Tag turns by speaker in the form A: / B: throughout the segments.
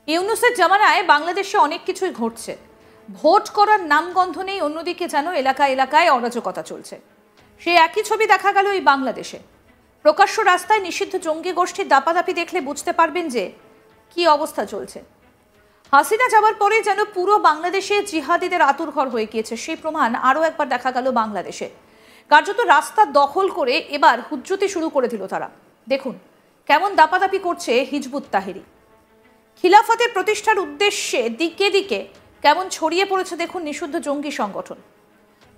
A: ইউনূসের জামানায় বাংলাদেশে অনেক কিছুই ঘটছে। ভোট করার নামগন্ধ নেই, অন্যদিকে যেন এলাকায় এলাকায় অরাজকতা চলছে। সেই একই ছবি দেখা গেল এই বাংলাদেশে। প্রকাশ্য রাস্তায় নিষিদ্ধ জঙ্গি গোষ্ঠীর দাপাদাপি দেখলে বুঝতে পারবেন যে কি অবস্থা চলছে। হাসিনা যাওয়ার পরে যেন পুরো বাংলাদেশে জিহাদিদের আতুরঘর হয়ে গিয়েছে, সেই প্রমাণ আরও একবার দেখা গেল বাংলাদেশে। কার্যত রাস্তা দখল করে এবার হুজ্জতি শুরু করে দিল তারা। দেখুন কেমন দাপাদাপি করছে হিজবুত তাহরির। খিলাফতের প্রতিষ্ঠার উদ্দেশ্যে দিকে দিকে কেমন ছড়িয়ে পড়েছে দেখুন নিষিদ্ধ জঙ্গি সংগঠন।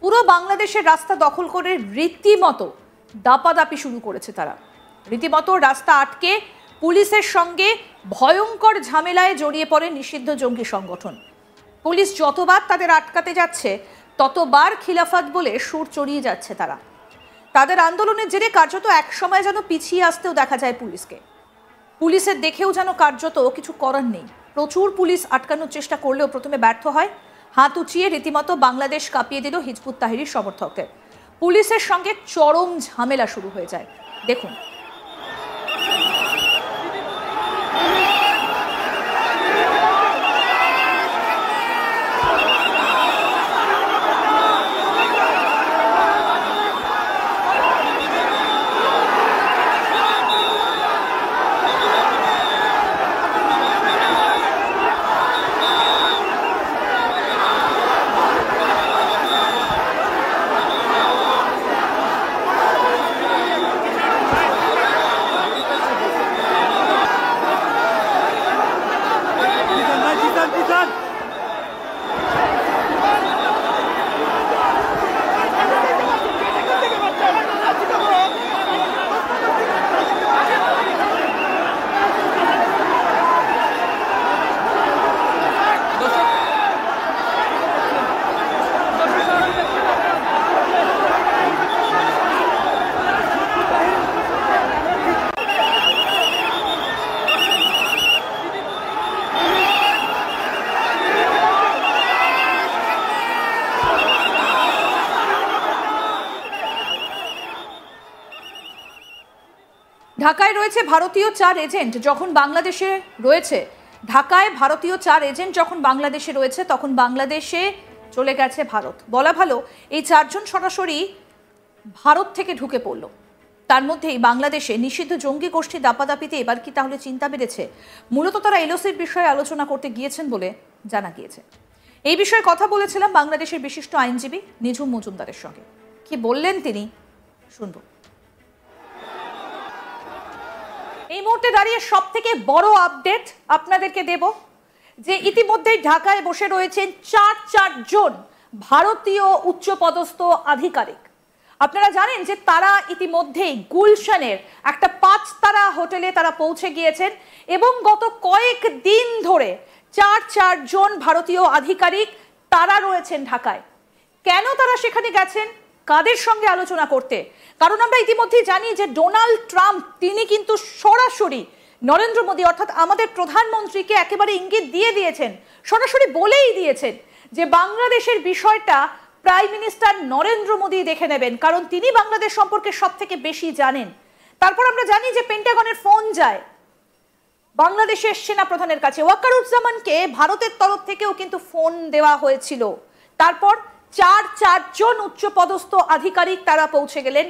A: পুরো বাংলাদেশের রাস্তা দখল করে রীতিমতো দাপাদাপি শুরু করেছে তারা। রীতিমতো রাস্তা আটকে পুলিশের সঙ্গে ভয়ঙ্কর ঝামেলায় জড়িয়ে পড়ে নিষিদ্ধ জঙ্গি সংগঠন। পুলিশ যতবার তাদের আটকাতে যাচ্ছে ততবার খিলাফত বলে সুর চড়িয়ে যাচ্ছে তারা। তাদের আন্দোলনের জেরে কার্যত এক সময় যেন পিছিয়ে আসতেও দেখা যায় পুলিশকে। পুলিশের দেখেও যেন কার্যত কিছু করার নেই। প্রচুর পুলিশ আটকানোর চেষ্টা করলেও প্রথমে ব্যর্থ হয়। হাত উঁচিয়ে রীতিমতো বাংলাদেশ কাঁপিয়ে দিল হিজবুত তাহরির সমর্থকদের। পুলিশের সঙ্গে চরম ঝামেলা শুরু হয়ে যায়। দেখুন ঢাকায় রয়েছে ভারতীয় 4 এজেন্ট যখন বাংলাদেশে রয়েছে। ঢাকায় ভারতীয় 4 এজেন্ট যখন বাংলাদেশে রয়েছে তখন বাংলাদেশে চলে গেছে ভারত। বলা ভালো এই 4 জন সরাসরি ভারত থেকে ঢুকে পড়ল। তার মধ্যেই বাংলাদেশে নিষিদ্ধ জঙ্গি গোষ্ঠী দাপাদাপিতে এবার কি তাহলে চিন্তা বেড়েছে? মূলত তারা এলওসির বিষয়ে আলোচনা করতে গিয়েছেন বলে জানা গিয়েছে। এই বিষয়ে কথা বলেছিলাম বাংলাদেশের বিশিষ্ট আইনজীবী নিঝুম মজুমদারের সঙ্গে। কি বললেন তিনি শুনব। এই মুহূর্তে দাঁড়িয়ে সব থেকে বড় আপডেট আপনাদেরকে দেব যে ইতিমধ্যেই ঢাকায় বসে রয়েছেন 4 জন ভারতীয় উচ্চপদস্থ আধিকারিক। আপনারা জানেন যে তারা ইতিমধ্যেই গুলশানের একটা 5 তারা হোটেলে তারা পৌঁছে গিয়েছেন এবং গত কয়েক দিন ধরে 4 জন ভারতীয় আধিকারিক তারা রয়েছেন ঢাকায়। কেন তারা সেখানে গেছেন, কাদের সঙ্গে আলোচনা করতে? কারণ আমরা ইতিমধ্যেই জানি যে ডোনাল্ড ট্রাম্প তিনি কিন্তু সরাসরি নরেন্দ্র মোদী অর্থাৎ আমাদের প্রধানমন্ত্রীকে একেবারে ইঙ্গিত দিয়ে দিয়েছেন, সরাসরি বলেই দিয়েছেন যে বাংলাদেশের বিষয়টা প্রাইম মিনিস্টার নরেন্দ্র মোদী দেখে নেবেন, কারণ তিনি বাংলাদেশ সম্পর্কে সব থেকে বেশি জানেন। তারপর আমরা জানি যে পেন্টাগনের ফোন যায় বাংলাদেশের সেনা প্রধানের কাছে। ওয়াকারুজ্জামানকে ভারতের তরফ থেকেও কিন্তু ফোন দেওয়া হয়েছিল। তারপর 4 জন উচ্চপদস্থ আধিকারিক তারা পৌঁছে গেলেন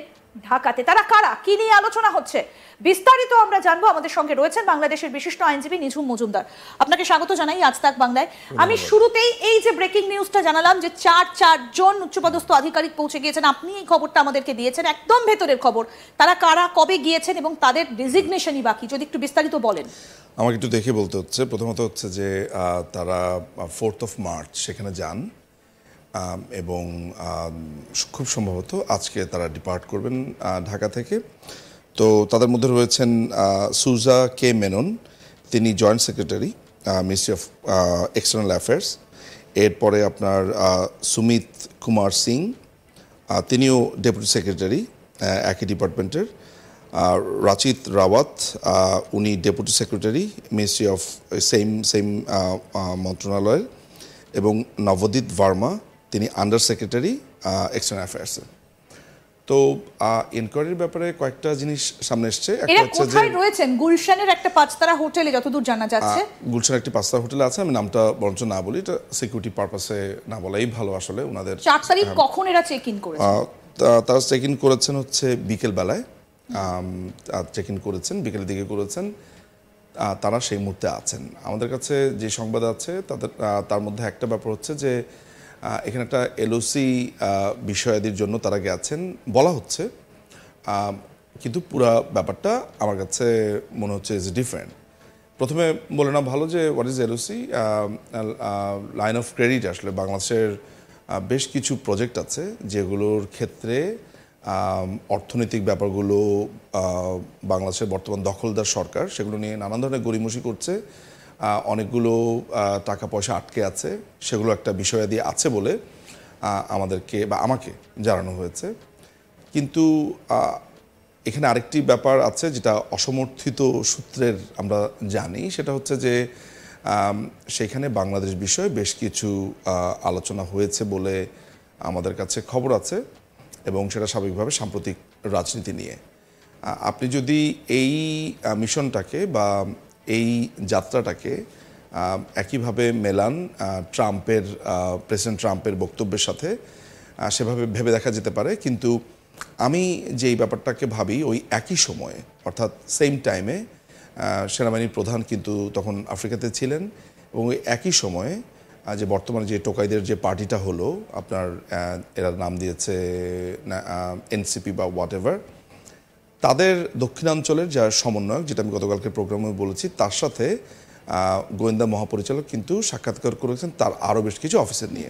A: ঢাকাতে। তারা কারা, কি নিয়ে আলোচনা হচ্ছে বিস্তারিত আমরা জানবো। আমাদের সঙ্গে রয়েছেন বাংলাদেশের বিশিষ্ট আইনজীবী নিঝুম মজুমদার। আপনাকে স্বাগত জানাই আজ তাক বাংলায়। আমি শুরুতেই এই যে ব্রেকিং নিউজটা জানালাম যে 4 জন উচ্চপদস্থ আধিকারিক পৌঁছে গিয়েছেন, আপনি এই খবরটা আমাদেরকে দিয়েছেন, একদম ভেতরের খবর। তারা কারা, কবে গিয়েছেন এবং তাদের ডিজিগনেশনই বাকি, যদি একটু বিস্তারিত বলেন।
B: আমাকে একটু দেখে বলতে হচ্ছে। প্রথমত হচ্ছে যে তারা 4 মার্চ সেখানে যান এবং খুব সম্ভবত আজকে তারা ডিপার্ট করবেন ঢাকা থেকে। তো তাদের মধ্যে রয়েছেন সুজা কে মেনন, তিনি joint secretary ministry of external affairs. এরপরে আপনার সুমিত কুমার সিং, তিনিও ডেপুটি সেক্রেটারি একই ডিপার্টমেন্টের। রাচিত রাওয়াত, উনি deputy secretary ministry of same মন্ত্রণালয়ের। এবং নবদীপ ভার্মা, তিনি আন্ডার সেক্রেটারি এক্সটার্নাল অ্যাফেয়ার্সে। তো ইনকোয়ারির ব্যাপারে কয়েকটা জিনিস সামনে এসছে।
A: এরা কোথায় রয়েছেন? গুলশানের একটা পাঁচতারা হোটেলে যতদূর জানা যাচ্ছে।
B: গুলশানের একটি পাঁচতারা হোটেলে আছে, আমি নামটা বরঞ্চ না বলি, এটা সিকিউরিটি পারপাসে না বলাই ভালো আসলে। ওনাদের
A: 4 তারিখ কখন এরা চেক ইন করেছেন?
B: তারা চেক ইন করেছেন হচ্ছে বিকেল বেলায়, চেক ইন করেছেন বিকেলের দিকে করেছেন। তারা সেই মুহূর্তে আছেন। আমাদের কাছে যে সংবাদ আছে তার মধ্যে একটা ব্যাপার হচ্ছে যে এখানে একটা এলওসি বিষয়াদির জন্য তারা গেছেন বলা হচ্ছে, কিন্তু পুরো ব্যাপারটা আমার কাছে মনে হচ্ছে ইজ ডিফারেন্ট। প্রথমে বলে না ভালো যে what is LOC, line of credit. আসলে বাংলাদেশের বেশ কিছু প্রজেক্ট আছে যেগুলোর ক্ষেত্রে অর্থনৈতিক ব্যাপারগুলো বাংলাদেশের বর্তমান দখলদার সরকার সেগুলো নিয়ে নানান ধরনের গড়িমসি করছে, অনেকগুলো টাকা পয়সা আটকে আছে, সেগুলো একটা বিষয়াদি আছে বলে আমাদেরকে বা আমাকে জানানো হয়েছে। কিন্তু এখানে আরেকটি ব্যাপার আছে যেটা অসমর্থিত সূত্রের আমরা জানি, সেটা হচ্ছে যে সেখানে বাংলাদেশ বিষয়ে বেশ কিছু আলোচনা হয়েছে বলে আমাদের কাছে খবর আছে, এবং সেটা স্বাভাবিকভাবে সাম্প্রতিক রাজনীতি নিয়ে। আপনি যদি এই মিশনটাকে বা এই যাত্রাটাকে একইভাবে মেলান প্রেসিডেন্ট ট্রাম্পের বক্তব্যের সাথে, সেভাবে ভেবে দেখা যেতে পারে। কিন্তু আমি যেই ব্যাপারটাকে ভাবি, ওই একই সময়ে অর্থাৎ সেম টাইমে সেনাবাহিনীর প্রধান কিন্তু তখন আফ্রিকাতে ছিলেন, এবং ওই একই সময়ে যে বর্তমানে যে টোকাইদের যে পার্টিটা হলো আপনার, এরা নাম দিয়েছে এনসিপি বা হোয়াট এভার, তাদের দক্ষিণাঞ্চলের যা সমন্বয়ক, যেটা আমি গতকালকে প্রোগ্রামে বলেছি, তার সাথে গোয়েন্দা মহাপরিচালক কিন্তু সাক্ষাৎকার করেছেন তার আরও বেশ কিছু অফিসার নিয়ে।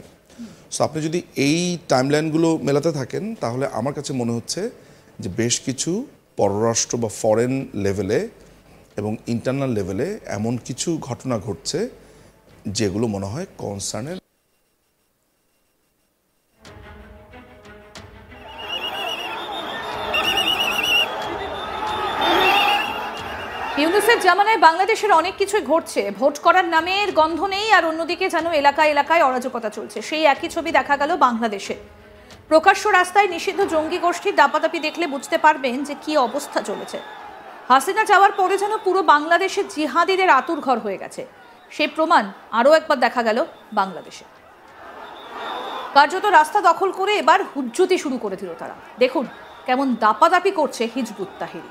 B: সো আপনি যদি এই টাইমলাইনগুলো মেলাতে থাকেন, তাহলে আমার কাছে মনে হচ্ছে যে বেশ কিছু পররাষ্ট্র বা ফরেন লেভেলে এবং ইন্টারনাল লেভেলে এমন কিছু ঘটনা ঘটছে যেগুলো মনে হয় কনসার্নের।
A: ইউনুসের জামানায় বাংলাদেশের অনেক কিছুই ঘটছে, ভোট করার নামের গন্ধ নেই, আর অন্যদিকে যেন এলাকায় এলাকায় অরাজকতা চলছে। সেই একই ছবি দেখা গেল বাংলাদেশে। প্রকাশ্য রাস্তায় নিষিদ্ধ জঙ্গি গোষ্ঠীর দাপাদাপি দেখলে বুঝতে পারবেন যে কি অবস্থা চলেছে। হাসিনা যাওয়ার পরে যেন পুরো বাংলাদেশে জিহাদিদের আতুরঘর হয়ে গেছে। সেই প্রমাণ আরও একবার দেখা গেল বাংলাদেশে। কার্যত রাস্তা দখল করে এবার হুজ্জতি শুরু করে দিল তারা। দেখুন কেমন দাপাদাপি করছে হিজবুত তাহরির।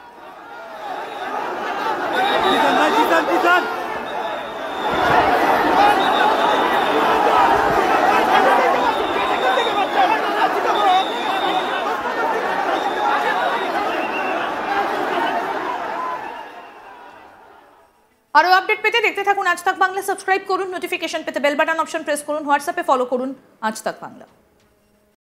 A: আরো আপডেট পেতে দেখতে থাকুন আজ তাক বাংলা। সাবস্ক্রাইব করুন, নোটিফিকেশন পেতে বেল বাটন অপশন প্রেস করুন, হোয়াটসঅ্যাপে ফলো করুন আজ তাক বাংলা।